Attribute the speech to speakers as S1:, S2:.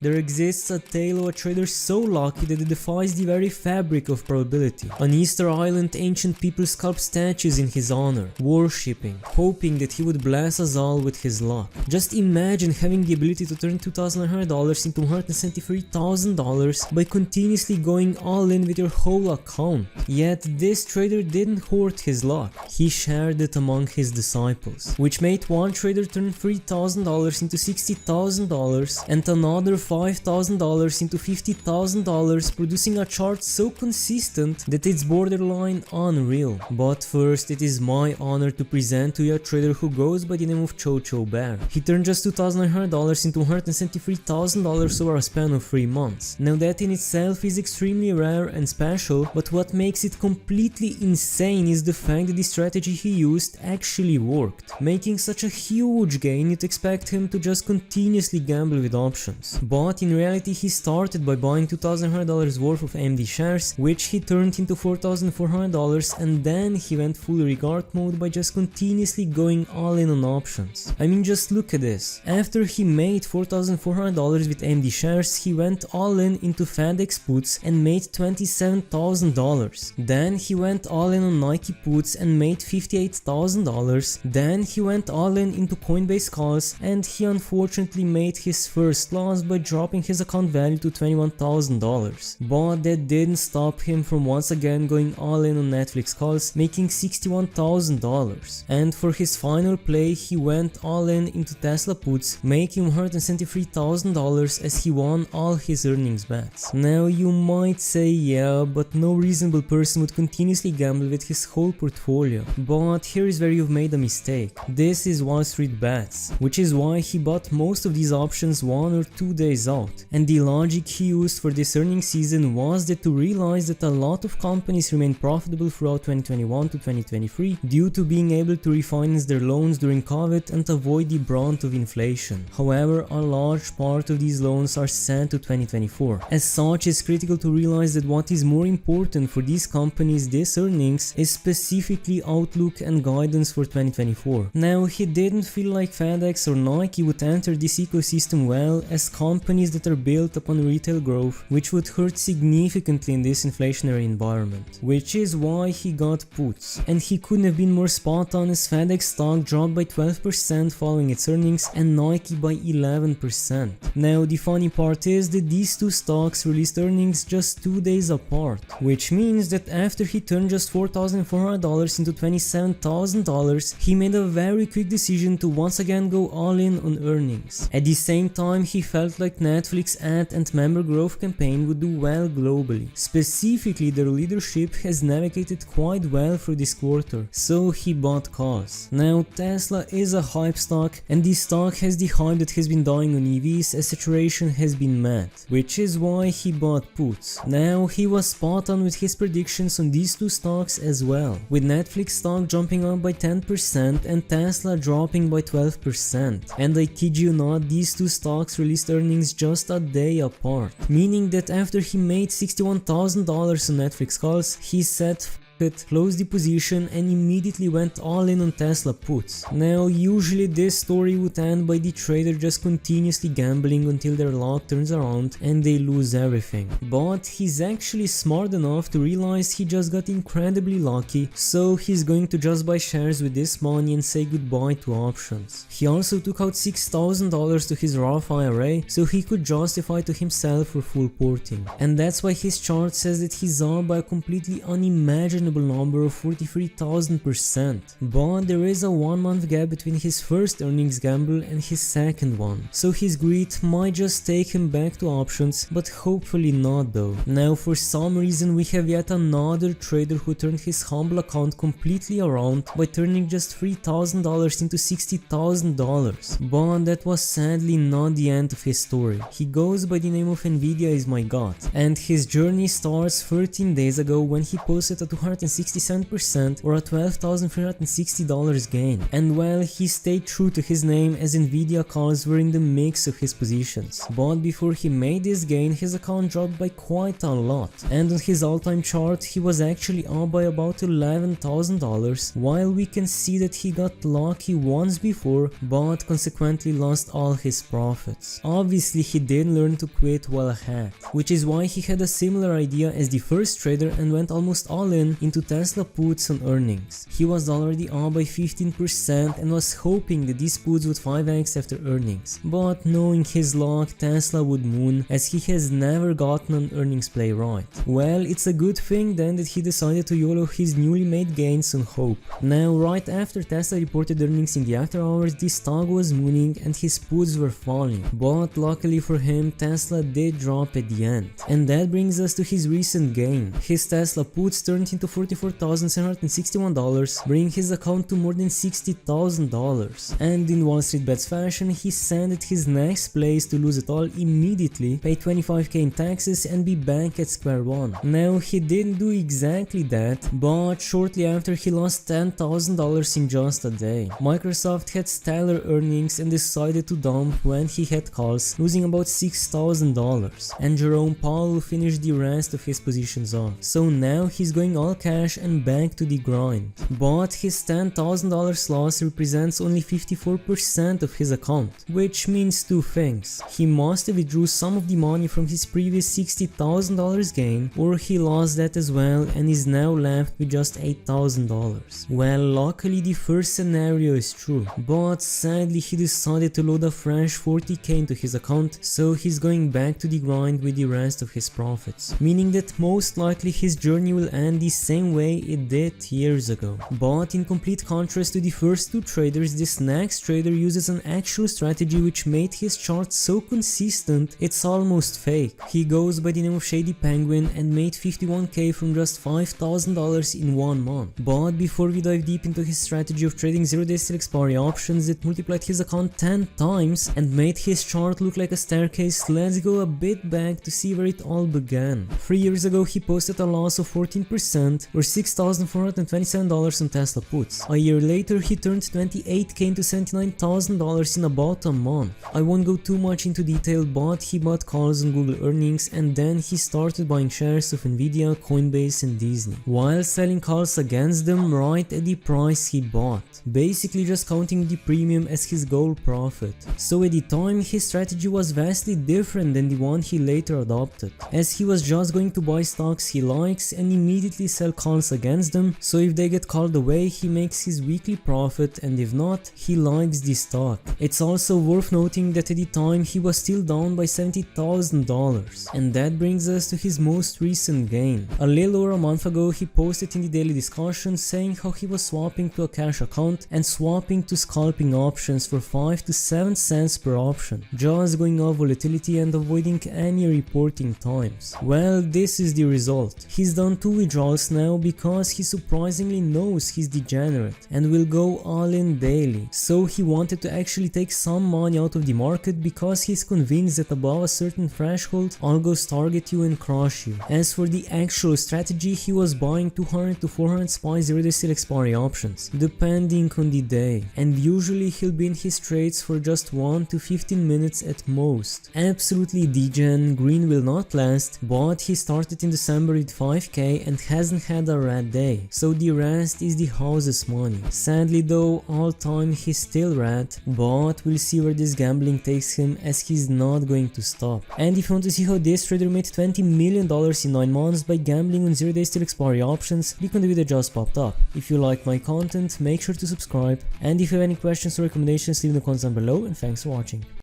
S1: There exists a tale of a trader so lucky that it defies the very fabric of probability. On Easter Island, ancient people sculpt statues in his honor, worshipping, hoping that he would bless us all with his luck. Just imagine having the ability to turn $2,100 into $173,000 by continuously going all in with your whole account. Yet this trader didn't hoard his luck, he shared it among his disciples, which made one trader turn $3,000 into $60,000 and another $5,000 into $50,000, producing a chart so consistent that it's borderline unreal. But first, it is my honor to present to you a trader who goes by the name of Chocho Bear. He turned just $2,100 into $173,000 over a span of 3 months. Now that in itself is extremely rare and special, but what makes it completely insane is the fact that the strategy he used actually worked. Making such a huge gain, you'd expect him to just continuously gamble with options. But in reality, he started by buying $2,100 worth of AMD shares, which he turned into $4,400, and then he went full regard mode by just continuously going all in on options. I mean, just look at this. After he made $4,400 with AMD shares, he went all in into FedEx puts and made $27,000. Then he went all in on Nike puts and made $58,000. Then he went all in into Coinbase calls, and he unfortunately made his first loss by dropping his account value to $21,000. But that didn't stop him from once again going all in on Netflix calls, making $61,000. And for his final play, he went all in into Tesla puts, making $173,000 as he won all his earnings bets. Now you might say, yeah, but no reasonable person would continuously gamble with his whole portfolio. But here is where you've made a mistake. This is WallStreetBets, which is why he bought most of these options 1 or 2 days out. And the logic he used for this earnings season was that to realize that a lot of companies remained profitable throughout 2021 to 2023 due to being able to refinance their loans during COVID and avoid the brunt of inflation. However, a large part of these loans are sent to 2024. As such, it's critical to realize that what is more important for these companies this earnings is specifically outlook and guidance for 2024. Now, he didn't feel like FedEx or Nike would enter this ecosystem well as companies that are built upon retail growth, which would hurt significantly in this inflationary environment, which is why he got puts. And he couldn't have been more spot on as FedEx stock dropped by 12% following its earnings and Nike by 11%. Now the funny part is that these two stocks released earnings just 2 days apart, which means that after he turned just $4,400 into $27,000, he made a very quick decision to once again go all in on earnings. At the same time, he felt like Netflix ad and member growth campaign would do well globally. Specifically, their leadership has navigated quite well through this quarter, so he bought calls. Now Tesla is a hype stock, and this stock has the hype that has been dying on EVs as saturation has been met, which is why he bought puts. Now he was spot on with his predictions on these two stocks as well, with Netflix stock jumping up by 10% and Tesla dropping by 12%. And I kid you not, these two stocks released earnings just a day apart, meaning that after he made $61,000 on Netflix calls, he said it, closed the position and immediately went all in on Tesla puts. Now usually this story would end by the trader just continuously gambling until their luck turns around and they lose everything. But he's actually smart enough to realize he just got incredibly lucky, so he's going to just buy shares with this money and say goodbye to options. He also took out $6,000 to his Roth IRA so he could justify to himself for full porting. And that's why his chart says that he's up by a completely unimaginable number of 43,000%. But there is a 1 month gap between his first earnings gamble and his second one, so his greed might just take him back to options, but hopefully not though. Now for some reason we have yet another trader who turned his humble account completely around by turning just $3,000 into $60,000. But that was sadly not the end of his story. He goes by the name of Nvidia is my god, and his journey starts 13 days ago when he posted a 167% or a $12,360 gain. And well, he stayed true to his name as Nvidia calls were in the mix of his positions. But before he made this gain, his account dropped by quite a lot. And on his all-time chart, he was actually up by about $11,000, while we can see that he got lucky once before, but consequently lost all his profits. Obviously, he didn't learn to quit well ahead, which is why he had a similar idea as the first trader and went almost all in into Tesla puts on earnings. He was already up by 15% and was hoping that these puts would 5x after earnings, but knowing his luck, Tesla would moon as he has never gotten an earnings play right. Well, it's a good thing then that he decided to YOLO his newly made gains on hope. Now, right after Tesla reported earnings in the after hours, the stock was mooning and his puts were falling, but luckily for him, Tesla did drop at the end. And that brings us to his recent gain. His Tesla puts turned into $44,761, bringing his account to more than $60,000. And in WallStreetBets fashion, he sent his next place to lose it all immediately, pay $25k in taxes and be back at square one. Now, he didn't do exactly that, but shortly after he lost $10,000 in just a day. Microsoft had stellar earnings and decided to dump when he had calls, losing about $6,000, and Jerome Powell finished the rest of his positions off. So now he's going all cash and back to the grind. But his $10,000 loss represents only 54% of his account, which means two things. He must have withdrew some of the money from his previous $60,000 gain, or he lost that as well and is now left with just $8,000. Well, luckily the first scenario is true, but sadly he decided to load a fresh $40k into his account, so he's going back to the grind with the rest of his profits, meaning that most likely his journey will end the same way it did years ago. But in complete contrast to the first two traders, this next trader uses an actual strategy which made his chart so consistent it's almost fake. He goes by the name of Shady Penguin and made 51k from just $5,000 in 1 month. But before we dive deep into his strategy of trading 0 days till expiry options that multiplied his account 10 times and made his chart look like a staircase, let's go a bit back to see where it all began. 3 years ago he posted a loss of 14% or $6,427 on Tesla puts. A year later he turned 28k into $79,000 in about a month. I won't go too much into detail, but he bought calls on Google earnings and then he started buying shares of Nvidia, Coinbase and Disney, while selling calls against them right at the price he bought, basically just counting the premium as his goal profit. So at the time his strategy was vastly different than the one he later adopted, as he was just going to buy stocks he likes and immediately sell calls against them, so if they get called away he makes his weekly profit, and if not, he likes the stock. It's also worth noting that at the time he was still down by $70,000, and that brings us to his most recent gain. A little over a month ago he posted in the daily discussion saying how he was swapping to a cash account and swapping to scalping options for 5 to 7 cents per option, just going off volatility and avoiding any reporting times. Well, this is the result. He's done 2 withdrawals now because he surprisingly knows he's degenerate and will go all in daily. So he wanted to actually take some money out of the market because he's convinced that above a certain threshold algos target you and crush you. As for the actual strategy, he was buying 200 to 400 SPY 0 days till expiry options, depending on the day, and usually he'll be in his trades for just 1 to 15 minutes at most. Absolutely degen, green will not last, but he started in December with 5k and hasn't had a red day, so the rest is the house's money. Sadly though, all time he's still red, but we'll see where this gambling takes him as he's not going to stop. And if you want to see how this trader made $20 million in 9 months by gambling on 0 days till expiry options, click on the video just popped up. If you like my content, make sure to subscribe, and if you have any questions or recommendations, leave in the comments down below, and thanks for watching.